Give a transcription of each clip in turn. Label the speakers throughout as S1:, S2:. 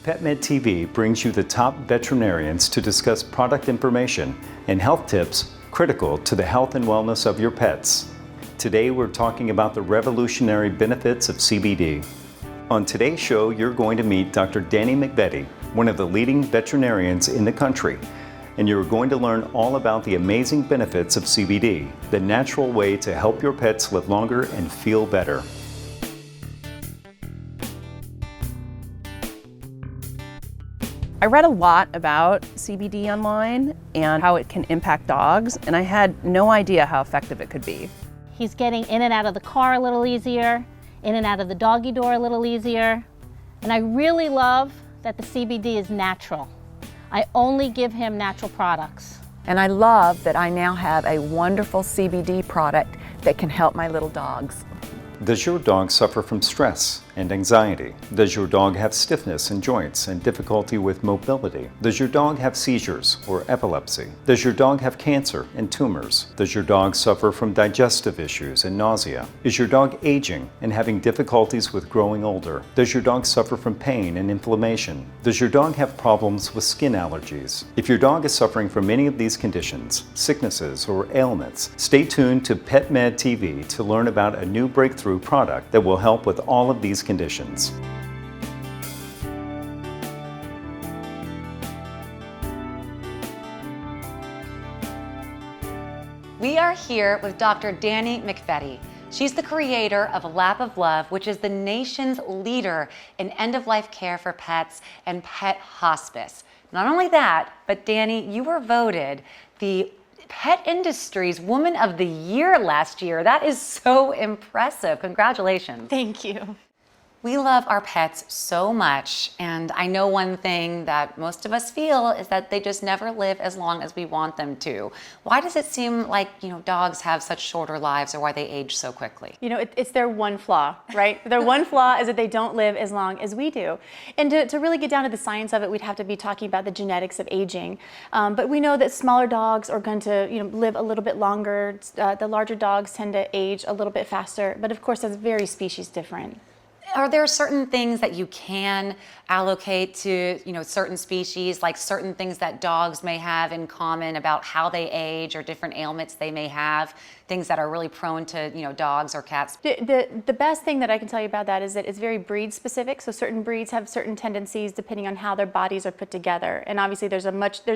S1: PetMed TV brings you the top veterinarians to discuss product information and health tips critical to the health and wellness of your pets. Today we're talking about the revolutionary benefits of CBD. On today's show, you're going to meet Dr. Danny McVety, one of the leading veterinarians in the country, and you're going to learn all about the amazing benefits of CBD, the natural way to help your pets live longer and feel better.
S2: I read a lot about CBD online and how it can impact dogs, and I had no idea how effective it could be.
S3: He's getting in and out of the car a little easier, in and out of the doggy door a little easier. And I really love that the CBD is natural. I only give him natural products.
S4: And I love that I now have a wonderful CBD product that can help my little dogs.
S1: Does your dog suffer from stress and anxiety? Does your dog have stiffness in joints and difficulty with mobility? Does your dog have seizures or epilepsy? Does your dog have cancer and tumors? Does your dog suffer from digestive issues and nausea? Is your dog aging and having difficulties with growing older? Does your dog suffer from pain and inflammation? Does your dog have problems with skin allergies? If your dog is suffering from any of these conditions, sicknesses, or ailments, stay tuned to PetMed TV to learn about a new breakthrough product that will help with all of these conditions.
S5: We are here with Dr. Danny McVety. She's the creator of Lap of Love, which is the nation's leader in end-of-life care for pets and pet hospice. Not only that, but Danny, you were voted the pet industry's Woman of the Year last year. That is so impressive. Congratulations.
S3: Thank you.
S5: We love our pets so much, and I know one thing that most of us feel is that they just never live as long as we want them to. Why does it seem like, dogs have such shorter lives, or why they age so quickly?
S6: It's their one flaw, right? Their one flaw is that they don't live as long as we do. And to really get down to the science of it, we'd have to be talking about the genetics of aging. But we know that smaller dogs are going to live a little bit longer. The larger dogs tend to age a little bit faster, but of course that's very species different.
S5: Are there certain things that you can allocate to, certain species, like certain things that dogs may have in common about how they age or different ailments they may have, things that are really prone to, dogs or cats?
S6: The best thing that I can tell you about that is that it's very breed specific. So certain breeds have certain tendencies depending on how their bodies are put together. And obviously there's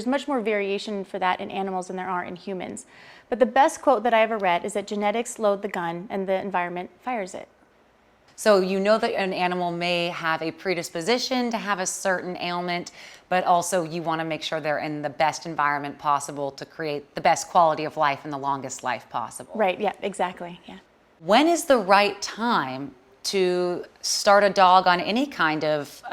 S6: much more variation for that in animals than there are in humans. But the best quote that I ever read is that genetics load the gun and the environment fires it.
S5: So you know that an animal may have a predisposition to have a certain ailment, but also you want to make sure they're in the best environment possible to create the best quality of life and the longest life possible.
S6: Right, yeah, exactly, yeah.
S5: When is the right time to start a dog on any kind of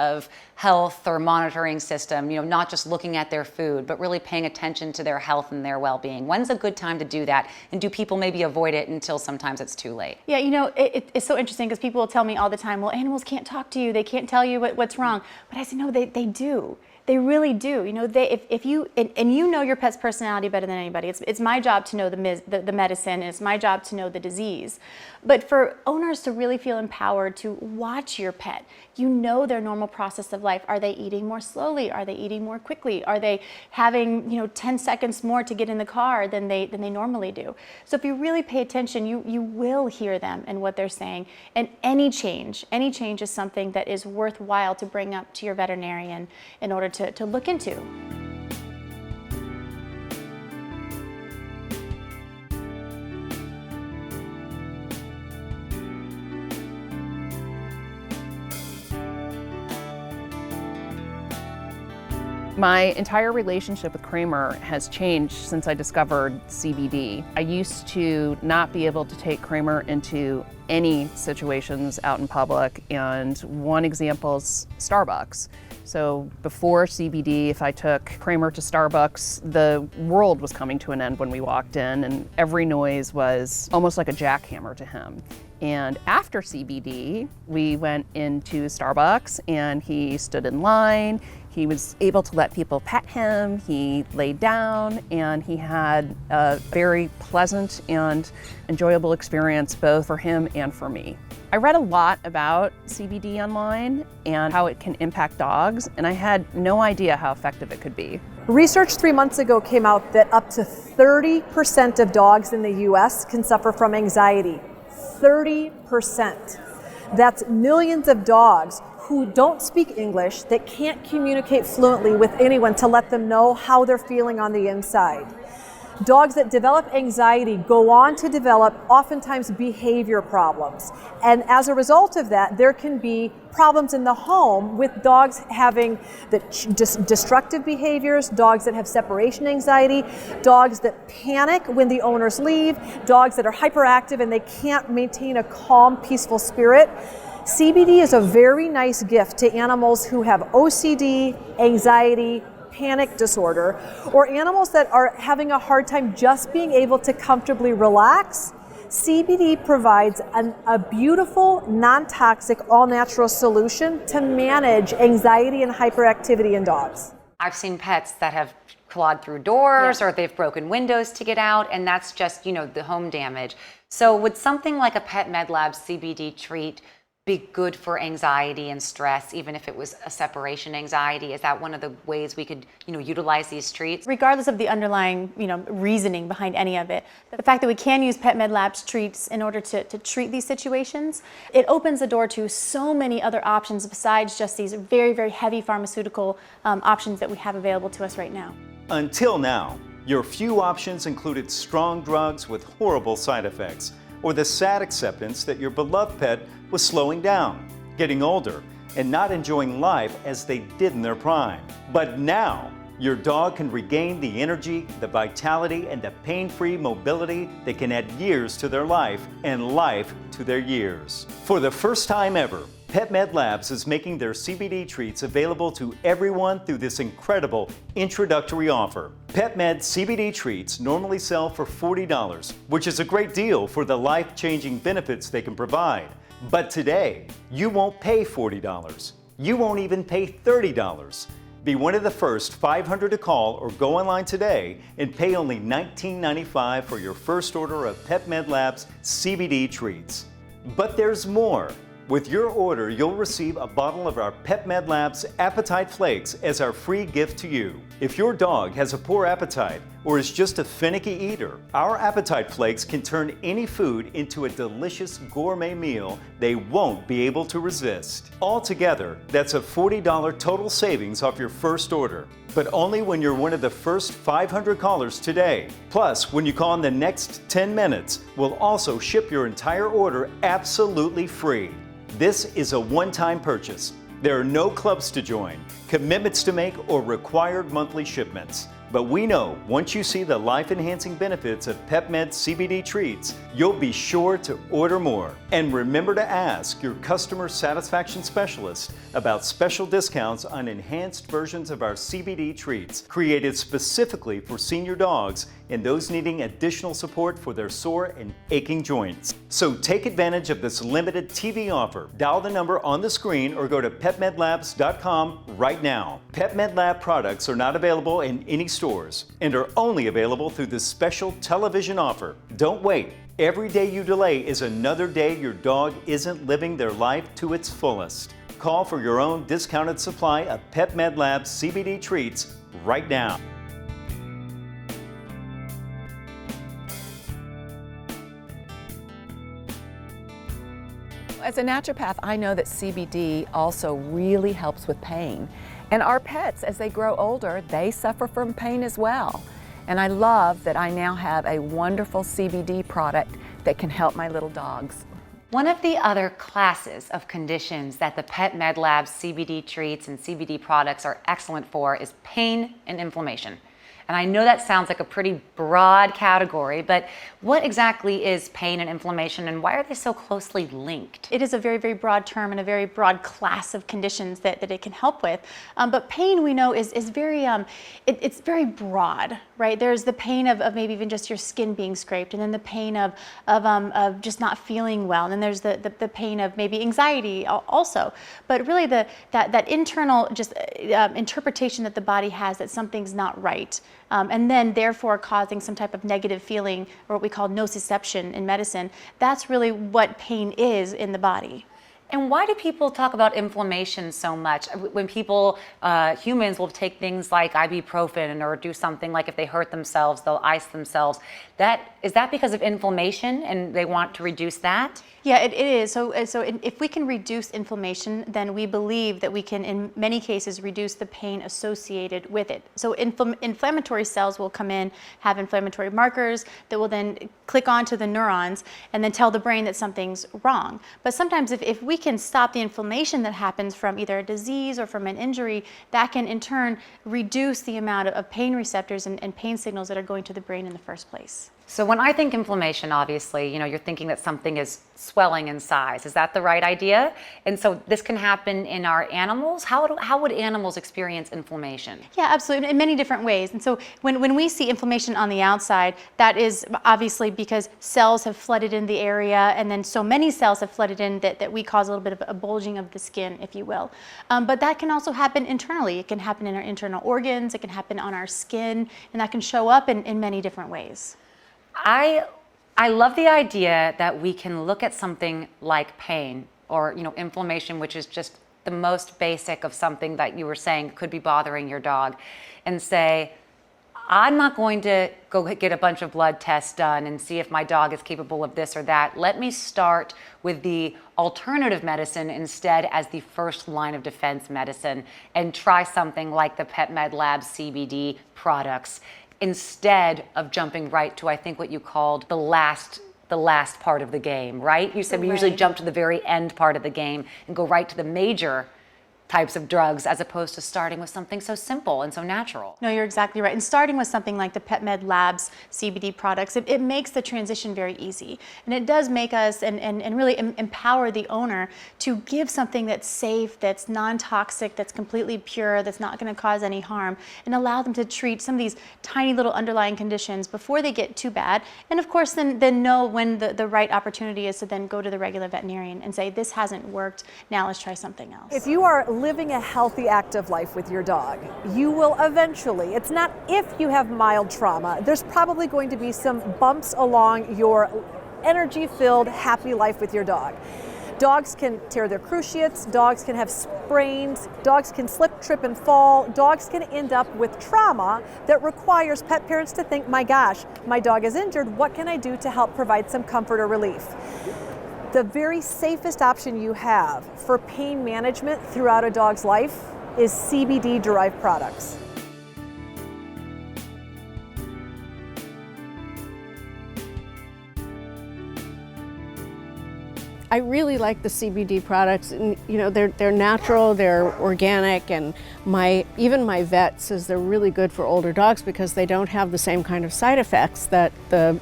S5: health or monitoring system, not just looking at their food, but really paying attention to their health and their well-being? When's a good time to do that? And do people maybe avoid it until sometimes it's too late? Yeah,
S6: it's so interesting because people will tell me all the time, well, animals can't talk to you, they can't tell you what's wrong. But I say, no, they do. They really do. If you know your pet's personality better than anybody. It's my job to know the medicine, and it's my job to know the disease. But for owners to really feel empowered to watch your pet, their normal process of life. Are they eating more slowly? Are they eating more quickly? Are they having 10 seconds more to get in the car than they normally do? So if you really pay attention, you will hear them and what they're saying. And any change is something that is worthwhile to bring up to your veterinarian in order to look into.
S2: My entire relationship with Kramer has changed since I discovered CBD. I used to not be able to take Kramer into any situations out in public, and one example is Starbucks. So before CBD, if I took Kramer to Starbucks, the world was coming to an end when we walked in, and every noise was almost like a jackhammer to him. And after CBD, we went into Starbucks and he stood in line, He was able to let people pet him, he laid down, and he had a very pleasant and enjoyable experience both for him and for me. I read a lot about CBD online and how it can impact dogs, and I had no idea how effective it could be.
S7: Research 3 months ago came out that up to 30% of dogs in the US can suffer from anxiety. 30%. That's millions of dogs who don't speak English, that can't communicate fluently with anyone to let them know how they're feeling on the inside. Dogs that develop anxiety go on to develop oftentimes behavior problems. And as a result of that, there can be problems in the home with dogs having destructive behaviors, dogs that have separation anxiety, dogs that panic when the owners leave, dogs that are hyperactive and they can't maintain a calm, peaceful spirit. CBD is a very nice gift to animals who have OCD, anxiety, panic disorder, or animals that are having a hard time just being able to comfortably relax. CBD provides a beautiful, non-toxic, all-natural solution to manage anxiety and hyperactivity in dogs.
S5: I've seen pets that have clawed through doors or they've broken windows to get out, and that's just, the home damage. So would something like a Pet Med Labs CBD treat be good for anxiety and stress, even if it was a separation anxiety? Is that one of the ways we could, utilize these treats?
S6: Regardless of the underlying, reasoning behind any of it, the fact that we can use Pet Med Labs treats in order to treat these situations, it opens the door to so many other options besides just these very, very heavy pharmaceutical options that we have available to us right now.
S1: Until now, your few options included strong drugs with horrible side effects, or the sad acceptance that your beloved pet was slowing down, getting older, and not enjoying life as they did in their prime. But now, your dog can regain the energy, the vitality, and the pain-free mobility that can add years to their life and life to their years. For the first time ever, Pet Med Labs is making their CBD treats available to everyone through this incredible introductory offer. Pet Med CBD treats normally sell for $40, which is a great deal for the life-changing benefits they can provide. But today, you won't pay $40. You won't even pay $30. Be one of the first 500 to call or go online today and pay only $19.95 for your first order of Pet Med Labs CBD treats. But there's more. With your order, you'll receive a bottle of our Pet Med Labs Appetite Flakes as our free gift to you. If your dog has a poor appetite or is just a finicky eater, our Appetite Flakes can turn any food into a delicious gourmet meal they won't be able to resist. Altogether, that's a $40 total savings off your first order, but only when you're one of the first 500 callers today. Plus, when you call in the next 10 minutes, we'll also ship your entire order absolutely free. This is a one-time purchase. There are no clubs to join, commitments to make, or required monthly shipments. But we know once you see the life-enhancing benefits of Pet Med CBD treats, you'll be sure to order more. And remember to ask your customer satisfaction specialist about special discounts on enhanced versions of our CBD treats, created specifically for senior dogs and those needing additional support for their sore and aching joints. So take advantage of this limited TV offer. Dial the number on the screen or go to PetMedLabs.com right now. Pet Med Lab products are not available in any stores and are only available through this special television offer. Don't wait. Every day you delay is another day your dog isn't living their life to its fullest. Call for your own discounted supply of Pet Med Labs CBD treats right now.
S4: As a naturopath, I know that CBD also really helps with pain. And our pets, as they grow older, they suffer from pain as well. And I love that I now have a wonderful CBD product that can help my little dogs.
S5: One of the other classes of conditions that the Pet Med Labs CBD treats and CBD products are excellent for is pain and inflammation. And I know that sounds like a pretty broad category, but what exactly is pain and inflammation, and why are they so closely linked?
S6: It is a very, very broad term and a very broad class of conditions that it can help with. But pain, we know, is very, it's very broad, right? There's the pain of maybe even just your skin being scraped, and then the pain of just not feeling well, and then there's the pain of maybe anxiety also. But really that internal just interpretation that the body has that something's not right, and then therefore causing some type of negative feeling, or what we call nociception in medicine, that's really what pain is in the body.
S5: And why do people talk about inflammation so much? When people, humans will take things like ibuprofen or do something like if they hurt themselves, they'll ice themselves. Is that because of inflammation and they want to reduce that?
S6: Yeah, it is. So if we can reduce inflammation, then we believe that we can, in many cases, reduce the pain associated with it. So inflammatory cells will come in, have inflammatory markers that will then click onto the neurons and then tell the brain that something's wrong. But sometimes if we can stop the inflammation that happens from either a disease or from an injury, that can in turn reduce the amount of pain receptors and pain signals that are going to the brain in the first place.
S5: So when I think inflammation, obviously, you're thinking that something is swelling in size. Is that the right idea? And so this can happen in our animals. How would animals experience inflammation?
S6: Yeah, absolutely, in many different ways. And so when we see inflammation on the outside, that is obviously because cells have flooded in the area, and then so many cells have flooded in that we cause a little bit of a bulging of the skin, if you will. But that can also happen internally. It can happen in our internal organs, it can happen on our skin, and that can show up in many different ways.
S5: I love the idea that we can look at something like pain or inflammation, which is just the most basic of something that you were saying could be bothering your dog, and say, I'm not going to go get a bunch of blood tests done and see if my dog is capable of this or that. Let me start with the alternative medicine instead as the first line of defense medicine, and try something like the PetMed Labs CBD products, instead of jumping right to, I think, what you called the last part of the game, right? You said we usually jump to the very end part of the game and go right to the major types of drugs, as opposed to starting with something so simple and so natural.
S6: No, you're exactly right. And starting with something like the PetMed Labs CBD products, it makes the transition very easy. And it does make us and really empower the owner to give something that's safe, that's non-toxic, that's completely pure, that's not going to cause any harm, and allow them to treat some of these tiny little underlying conditions before they get too bad. And of course, then know when the right opportunity is to then go to the regular veterinarian and say, this hasn't worked, now let's try something else.
S7: If you are living a healthy, active life with your dog, you will eventually, it's not if you have mild trauma, there's probably going to be some bumps along your energy-filled, happy life with your dog. Dogs can tear their cruciates, dogs can have sprains, dogs can slip, trip, and fall, dogs can end up with trauma that requires pet parents to think, my gosh, my dog is injured, what can I do to help provide some comfort or relief? The very safest option you have for pain management throughout a dog's life is CBD-derived products.
S8: I really like the CBD products, and they're natural, they're organic, and even my vet says they're really good for older dogs because they don't have the same kind of side effects that the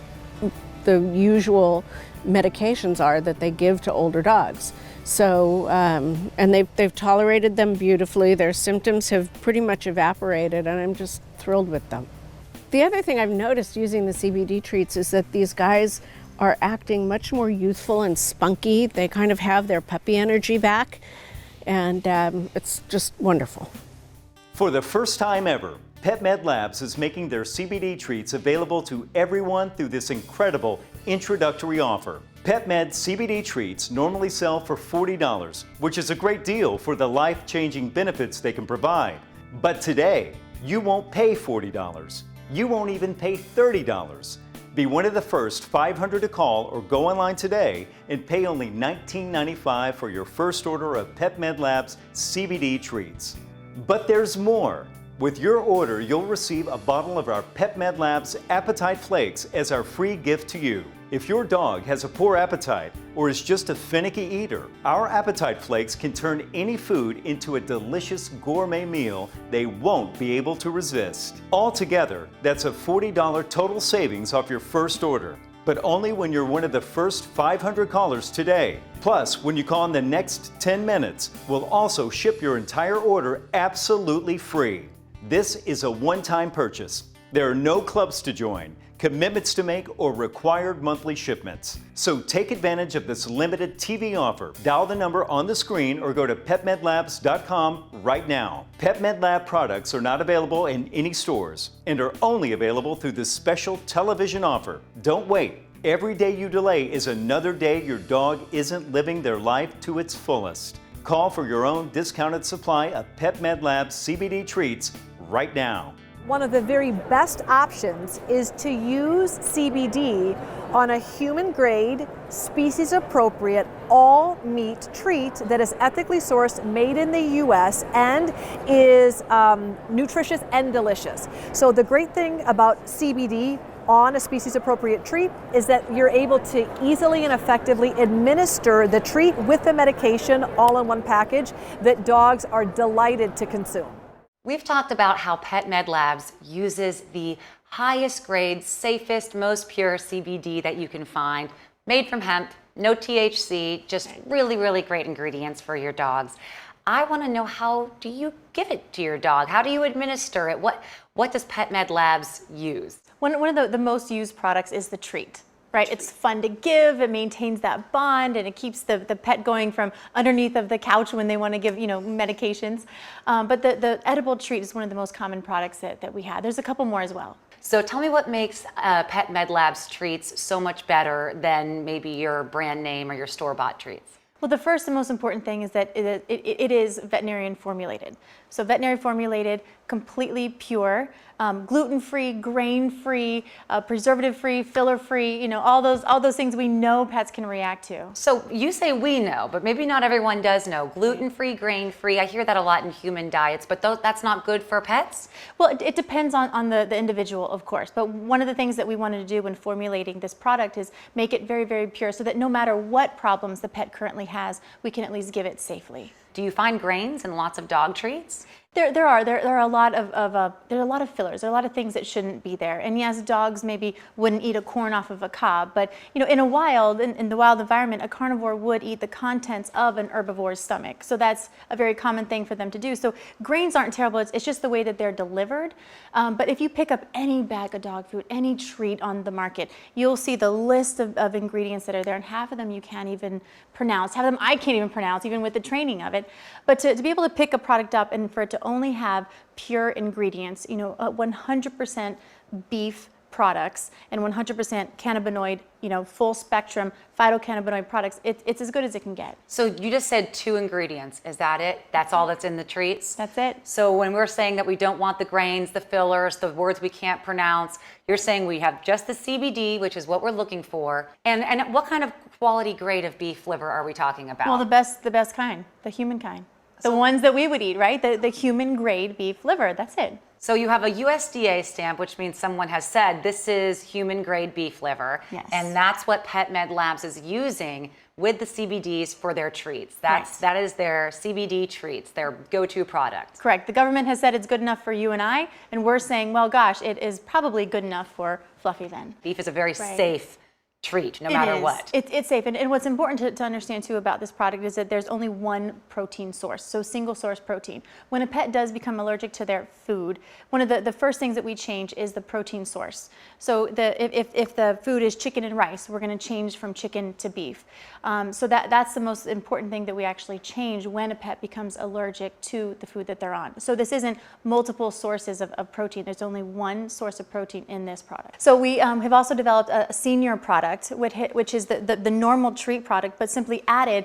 S8: usual medications are that they give to older dogs. So, and they've tolerated them beautifully. Their symptoms have pretty much evaporated, and I'm just thrilled with them. The other thing I've noticed using the CBD treats is that these guys are acting much more youthful and spunky. They kind of have their puppy energy back, and it's just wonderful.
S1: For the first time ever, PetMed Labs is making their CBD treats available to everyone through this incredible introductory offer. PetMed CBD treats normally sell for $40, which is a great deal for the life-changing benefits they can provide. But today, you won't pay $40. You won't even pay $30. Be one of the first 500 to call or go online today and pay only $19.95 for your first order of PetMed Labs CBD treats. But there's more. With your order, you'll receive a bottle of our PetMed Labs Appetite Flakes as our free gift to you. If your dog has a poor appetite or is just a finicky eater, our Appetite Flakes can turn any food into a delicious gourmet meal they won't be able to resist. Altogether, that's a $40 total savings off your first order, but only when you're one of the first 500 callers today. Plus, when you call in the next 10 minutes, we'll also ship your entire order absolutely free. This is a one-time purchase. There are no clubs to join, commitments to make, or required monthly shipments. So take advantage of this limited TV offer. Dial the number on the screen or go to PetMedLabs.com right now. PetMed Lab products are not available in any stores and are only available through this special television offer. Don't wait. Every day you delay is another day your dog isn't living their life to its fullest. Call for your own discounted supply of PetMed Labs CBD treats right now.
S7: One of the very best options is to use CBD on a human-grade, species-appropriate, all-meat treat that is ethically sourced, made in the U.S., and is nutritious and delicious. So the great thing about CBD on a species-appropriate treat is that you're able to easily and effectively administer the treat with the medication all in one package that dogs are delighted to consume.
S5: We've talked about how PetMed Labs uses the highest grade, safest, most pure CBD that you can find, made from hemp, no THC, just really, really great ingredients for your dogs. I want to know, how do you give it to your dog? How do you administer it? What does PetMed Labs use?
S6: One of the most used products is the treat. Right, it's fun to give, it maintains that bond, and it keeps the pet going from underneath of the couch when they want to give, medications. But the edible treat is one of the most common products that we have. There's a couple more as well.
S5: So tell me what makes PetMed Labs treats so much better than maybe your brand name or your store-bought treats?
S6: Well, the first and most important thing is that it is veterinarian formulated. So veterinary formulated, completely pure, gluten-free, grain-free, preservative-free, filler-free, all those things we know pets can react to.
S5: So you say we know, but maybe not everyone does know. Gluten-free, grain-free, I hear that a lot in human diets, but that's not good for pets?
S6: Well, it depends on the individual, of course. But one of the things that we wanted to do when formulating this product is make it very, very pure so that no matter what problems the pet currently has, we can at least give it safely.
S5: Do you find grains in lots of dog treats?
S6: There are a lot of fillers. There are a lot of things that shouldn't be there. And yes, dogs maybe wouldn't eat a corn off of a cob, but in the wild environment, a carnivore would eat the contents of an herbivore's stomach. So that's a very common thing for them to do. So grains aren't terrible. It's just the way that they're delivered. But if you pick up any bag of dog food, any treat on the market, you'll see the list of ingredients that are there, and half of them you can't even pronounce. Half of them I can't even pronounce, even with the training of it. But to be able to pick a product up and for it to only have pure ingredients, 100% beef products and 100% cannabinoid, full spectrum phytocannabinoid products, it's as good as it can get.
S5: So you just said 2 ingredients. Is that it? That's all that's in the treats?
S6: That's it.
S5: So when we're saying that we don't want the grains, the fillers, the words we can't pronounce, you're saying we have just the CBD, which is what we're looking for. And what kind of quality grade of beef liver are we talking about?
S6: Well, the best kind, the human kind. The ones that we would eat, right? The human grade beef liver, that's it.
S5: So you have a USDA stamp, which means someone has said this is human grade beef liver.
S6: Yes.
S5: And that's what PetMed Labs is using with the CBDs for their treats. That is their CBD treats, their go-to product.
S6: Correct. The government has said it's good enough for you and I, and we're saying, well, gosh, it is probably good enough for Fluffy then.
S5: Beef is a very safe treat, no matter what.
S6: It's safe. And what's important to understand too about this product is that there's only one protein source, so single source protein. When a pet does become allergic to their food, one of the first things that we change is the protein source. So if the food is chicken and rice, we're going to change from chicken to beef. So that's the most important thing that we actually change when a pet becomes allergic to the food that they're on. So this isn't multiple sources of protein. There's only one source of protein in this product. So we have also developed a senior product, which is the normal treat product, but simply added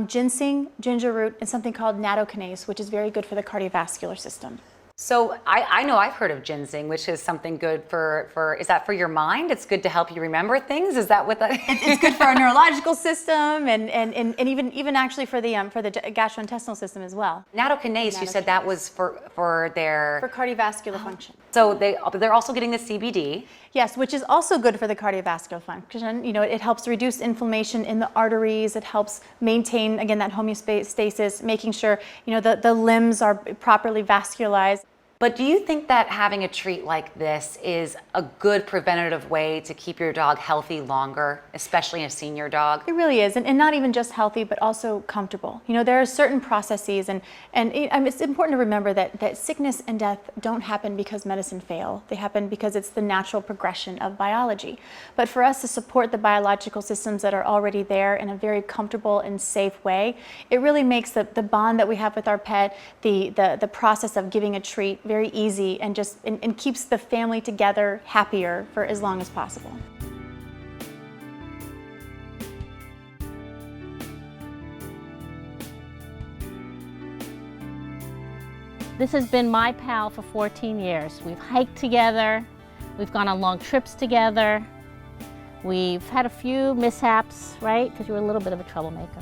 S6: ginseng, ginger root, and something called nattokinase, which is very good for the cardiovascular system.
S5: So I know I've heard of ginseng, which is something good for, is that for your mind? It's good to help you remember things? Is that what that is?
S6: It's good for our neurological system and even actually for the gastrointestinal system as well.
S5: Nattokinase, you said that was for their...
S6: For cardiovascular function.
S5: So they're also getting the CBD.
S6: Yes, which is also good for the cardiovascular function. You know, it helps reduce inflammation in the arteries. It helps maintain, again, that homeostasis, making sure, you know, the limbs are properly vascularized.
S5: But do you think that having a treat like this is a good preventative way to keep your dog healthy longer, especially a senior dog?
S6: It really is, and not even just healthy, but also comfortable. You know, there are certain processes, and it's important to remember that sickness and death don't happen because medicine fails. They happen because it's the natural progression of biology. But for us to support the biological systems that are already there in a very comfortable and safe way, it really makes the bond that we have with our pet, the process of giving a treat, very easy and keeps the family together happier for as long as possible.
S3: This has been my pal for 14 years. We've hiked together, we've gone on long trips together, we've had a few mishaps, right? Because you're a little bit of a troublemaker.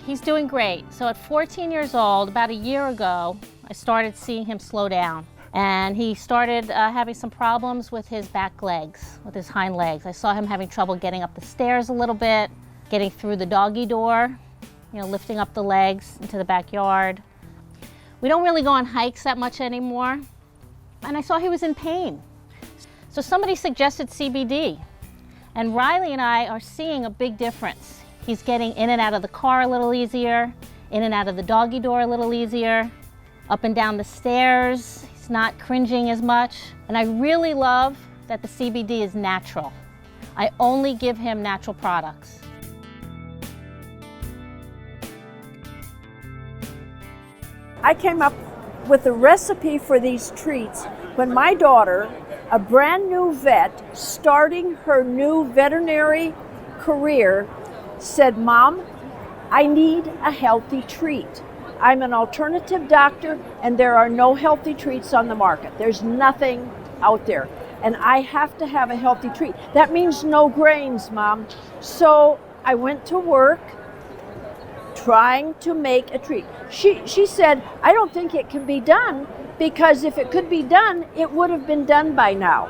S3: He's doing great. So at 14 years old, about a year ago, I started seeing him slow down. And he started having some problems with his back legs, with his hind legs. I saw him having trouble getting up the stairs a little bit, getting through the doggy door, you know, lifting up the legs into the backyard. We don't really go on hikes that much anymore. And I saw he was in pain. So somebody suggested CBD. And Riley and I are seeing a big difference. He's getting in and out of the car a little easier, in and out of the doggy door a little easier, up and down the stairs. He's not cringing as much. And I really love that the CBD is natural. I only give him natural products.
S9: I came up with a recipe for these treats when my daughter, a brand new vet, starting her new veterinary career, said, "Mom, I need a healthy treat. I'm an alternative doctor and there are no healthy treats on the market. There's nothing out there. And I have to have a healthy treat. That means no grains, Mom." So I went to work trying to make a treat. She said, "I don't think it can be done because if it could be done, it would have been done by now."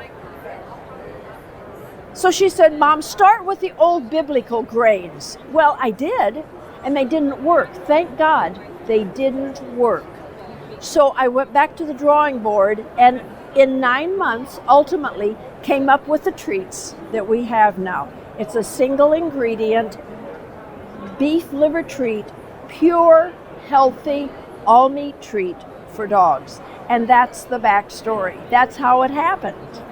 S9: So she said, "Mom, start with the old biblical grains." Well, I did, and they didn't work. Thank God they didn't work. So I went back to the drawing board and in 9 months, ultimately, came up with the treats that we have now. It's a single ingredient, beef liver treat, pure, healthy, all meat treat for dogs. And that's the backstory. That's how it happened.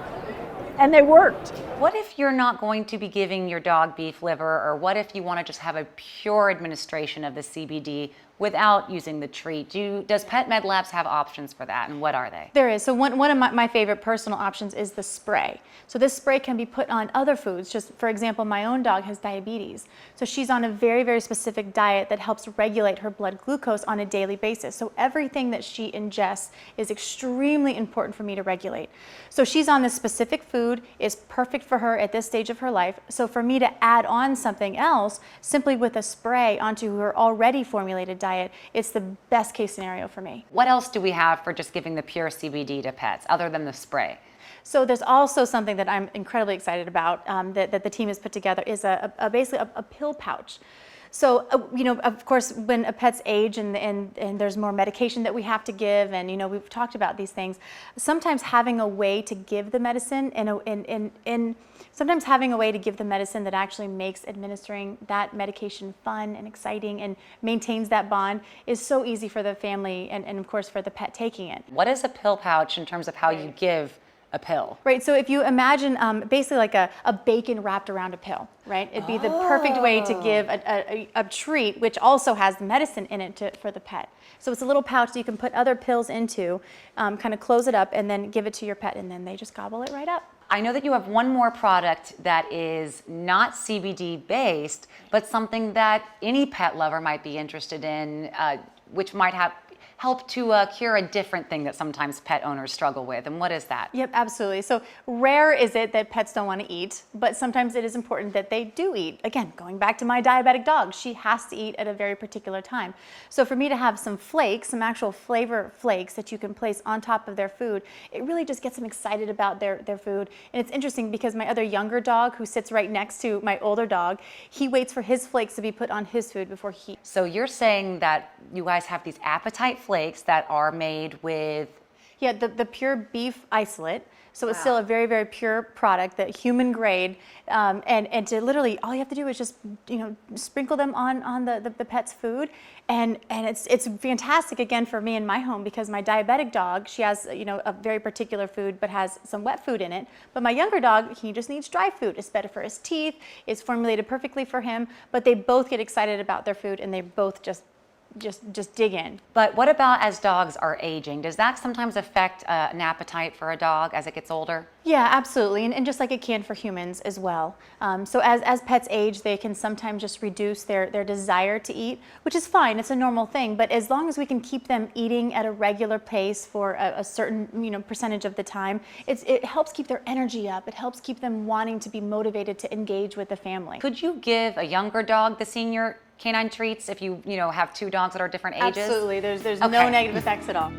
S9: And they worked.
S5: What if you're not going to be giving your dog beef liver, or what if you want to just have a pure administration of the CBD without using the treat? Does Pet Med Labs have options for that, and what are they?
S6: There is. So one of my favorite personal options is the spray. So this spray can be put on other foods. Just for example, my own dog has diabetes. So she's on a very, very specific diet that helps regulate her blood glucose on a daily basis. So everything that she ingests is extremely important for me to regulate. So she's on this specific food, is perfect for her at this stage of her life. So for me to add on something else simply with a spray onto her already formulated diet, it's the best case scenario for me.
S5: What else do we have for just giving the pure CBD to pets other than the spray?
S6: So there's also something that I'm incredibly excited about that the team has put together is basically a pill pouch. So, you know, of course, when a pet's age and there's more medication that we have to give, and, you know, we've talked about these things, sometimes having a way to give the medicine sometimes having a way to give the medicine that actually makes administering that medication fun and exciting and maintains that bond is so easy for the family and of course, for the pet taking it.
S5: What is a pill pouch in terms of how you give a pill?
S6: Right, so if you imagine basically like a bacon wrapped around a pill, right? It'd be the perfect way to give a treat, which also has the medicine in it for the pet. So it's a little pouch that you can put other pills into, kind of close it up, and then give it to your pet, and then they just gobble it right up.
S5: I know that you have one more product that is not CBD based, but something that any pet lover might be interested in, which might help to cure a different thing that sometimes pet owners struggle with. And what is that?
S6: Yep, absolutely. So rare is it that pets don't want to eat, but sometimes it is important that they do eat. Again, going back to my diabetic dog, she has to eat at a very particular time. So for me to have some flakes, some actual flavor flakes that you can place on top of their food, it really just gets them excited about their food. And it's interesting because my other younger dog, who sits right next to my older dog, he waits for his flakes to be put on his food before he.
S5: So you're saying that you guys have these appetite flakes that are made with...
S6: Yeah, the pure beef isolate. So it's still a very, very pure product, that human grade. And to literally, all you have to do is just, sprinkle them on the pet's food. And it's fantastic, again, for me in my home, because my diabetic dog, she has, a very particular food, but has some wet food in it. But my younger dog, he just needs dry food. It's better for his teeth. It's formulated perfectly for him. But they both get excited about their food, and they both just dig in.
S5: But what about as dogs are aging? Does that sometimes affect an appetite for a dog as it gets older?
S6: Yeah, absolutely, and just like it can for humans as well. So as pets age, they can sometimes just reduce their desire to eat, which is fine. It's a normal thing. But as long as we can keep them eating at a regular pace for a certain percentage of the time, it helps keep their energy up. It helps keep them wanting to be motivated to engage with the family.
S5: Could you give a younger dog the senior canine treats if you have two dogs that are different ages?
S6: Absolutely. There's
S5: Okay.
S6: no negative effects at all.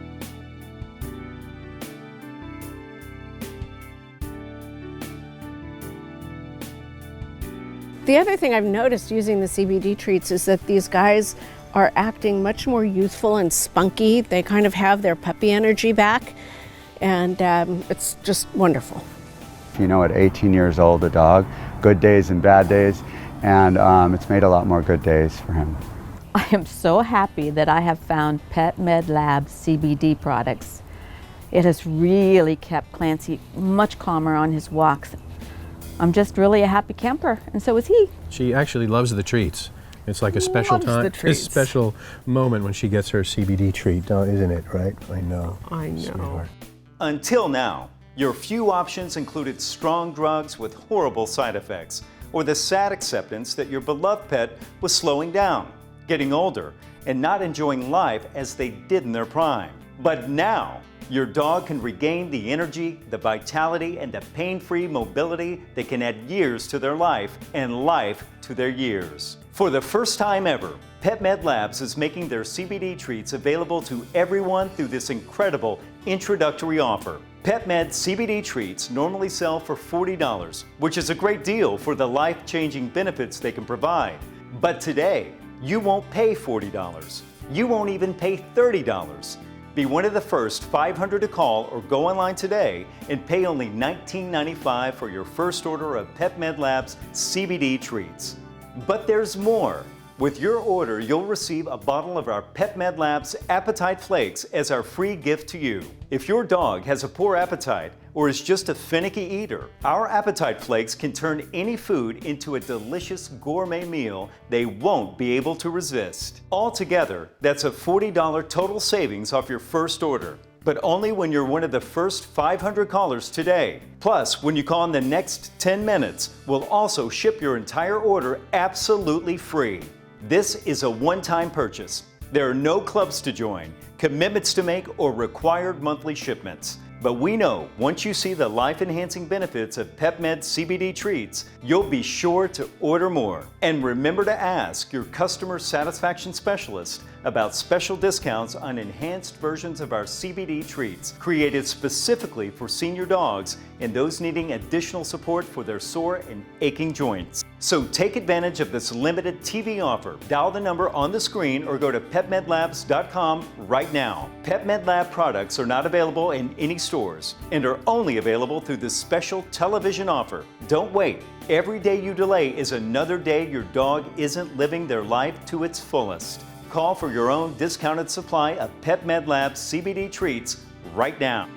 S8: The other thing I've noticed using the CBD treats is that these guys are acting much more youthful and spunky. They kind of have their puppy energy back, and it's just wonderful.
S10: At 18 years old, a dog, good days and bad days, and it's made a lot more good days for him.
S11: I am so happy that I have found PetMed Labs CBD products. It has really kept Clancy much calmer on his walks. I'm just really a happy camper, and so is he.
S12: She actually loves the treats. It's like a special time, a special moment when she gets her CBD treat, isn't it, right? I know. Sweetheart.
S1: Until now, your few options included strong drugs with horrible side effects, or the sad acceptance that your beloved pet was slowing down, getting older, and not enjoying life as they did in their prime. But now, your dog can regain the energy, the vitality, and the pain-free mobility that can add years to their life and life to their years. For the first time ever, PetMed Labs is making their CBD treats available to everyone through this incredible introductory offer. PetMed CBD treats normally sell for $40, which is a great deal for the life-changing benefits they can provide. But today, you won't pay $40. You won't even pay $30. Be one of the first 500 to call or go online today and pay only $19.95 for your first order of PetMed Labs CBD treats. But there's more. With your order, you'll receive a bottle of our PetMed Labs Appetite Flakes as our free gift to you. If your dog has a poor appetite or is just a finicky eater, our Appetite Flakes can turn any food into a delicious gourmet meal they won't be able to resist. Altogether, that's a $40 total savings off your first order, but only when you're one of the first 500 callers today. Plus, when you call in the next 10 minutes, we'll also ship your entire order absolutely free. This is a one-time purchase. There are no clubs to join, commitments to make, or required monthly shipments. But we know once you see the life-enhancing benefits of PetMed CBD treats, you'll be sure to order more. And remember to ask your customer satisfaction specialist about special discounts on enhanced versions of our CBD treats, created specifically for senior dogs and those needing additional support for their sore and aching joints. So take advantage of this limited TV offer. Dial the number on the screen or go to PetMedLabs.com right now. PetMed Lab products are not available in any stores and are only available through this special television offer. Don't wait. Every day you delay is another day your dog isn't living their life to its fullest. Call for your own discounted supply of PetMed Labs CBD treats right now.